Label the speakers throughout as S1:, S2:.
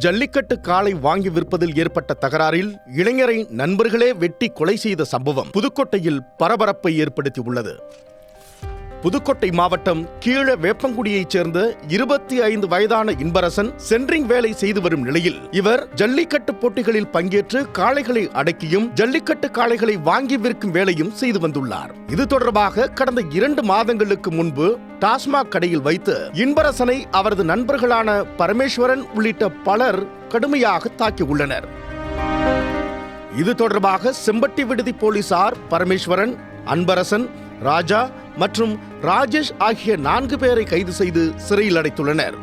S1: ஜல்லிக்கட்டு காளை வாங்கி விற்பதில் ஏற்பட்ட தகராறில் இளைஞரை நண்பர்களே வெட்டி கொலை செய்த சம்பவம் புதுக்கோட்டையில் பரபரப்பை ஏற்படுத்தியுள்ளது. புதுக்கோட்டை மாவட்டம் கீழ வேப்பங்குடியைச் சேர்ந்த 25 வயதான இன்பரசன் சென்ட்ரிங் வேலை செய்து வரும் நிலையில் இவர் ஜல்லிக்கட்டு போட்டிகளில் பங்கேற்று காளைகளை அடக்கியும் ஜல்லிக்கட்டு காளைகளை வாங்கி விற்கும் வேலையும் செய்து வந்துள்ளார். இது தொடர்பாக கடந்த 2 மாதங்களுக்கு முன்பு டாஸ்மாக் கடையில் வைத்து இன்பரசனை அவரது நண்பர்களான பரமேஸ்வரன் உள்ளிட்ட பலர் கடுமையாக தாக்கியுள்ளனர். இது தொடர்பாக செம்பட்டி விடுதி போலீசார் பரமேஸ்வரன், அன்பரசன், ராஜா மற்றும் ராஜேஷ் ஆகிய 4 பேரை கைது செய்து சிறையில் அடைத்துள்ளனர்.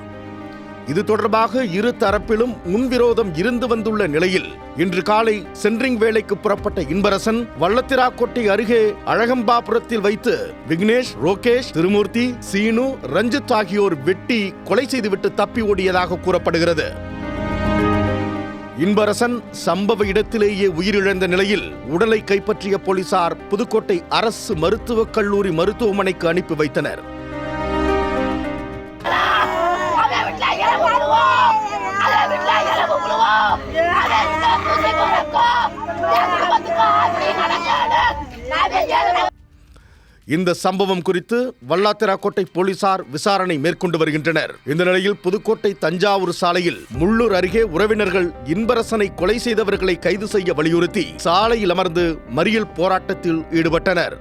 S1: இது தொடர்பாக இரு தரப்பிலும் முன்விரோதம் இருந்து வந்துள்ள நிலையில் இன்று காலை சென்ட்ரிங் வேலைக்கு புறப்பட்ட இன்பரசன் வல்லத்திராக்கோட்டை அருகே அழகம்பாபுரத்தில் வைத்து விக்னேஷ், ரோகேஷ், திருமூர்த்தி, சீனு, ரஞ்சித் ஆகியோர் வெட்டி கொலை செய்துவிட்டு தப்பி ஓடியதாக கூறப்படுகிறது. இன்பரசன் சம்பவ இடத்திலேயே உயிரிழந்த நிலையில் உடலை கைப்பற்றிய போலீசார் புதுக்கோட்டை அரசு மருத்துவக் கல்லூரி மருத்துவமனைக்கு அனுப்பி வைத்தனர். இந்த சம்பவம் குறித்து வல்லாத்திராக்கோட்டை போலீசார் விசாரணை மேற்கொண்டு வருகின்றனர். இந்த நிலையில் புதுக்கோட்டை தஞ்சாவூர் சாலையில் முள்ளூர் அருகே உறவினர்கள் இன்பரசனை கொலை செய்தவர்களை கைது செய்ய வலியுறுத்தி சாலையில் அமர்ந்து மறியல் போராட்டத்தில் ஈடுபட்டனர்.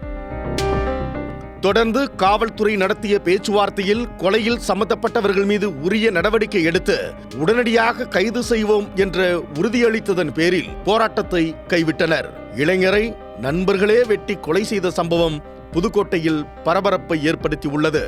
S1: தொடர்ந்து காவல்துறை நடத்திய பேச்சுவார்த்தையில் கொலையில் சம்பந்தப்பட்டவர்கள் மீது உரிய நடவடிக்கை எடுத்து உடனடியாக கைது செய்வோம் என்ற உறுதியளித்ததன் பேரில் போராட்டத்தை கைவிட்டனர். இளைஞரை நண்பர்களே வெட்டி கொலை செய்த சம்பவம் புதுக்கோட்டையில் பரபரப்பை ஏற்படுத்தியுள்ளது.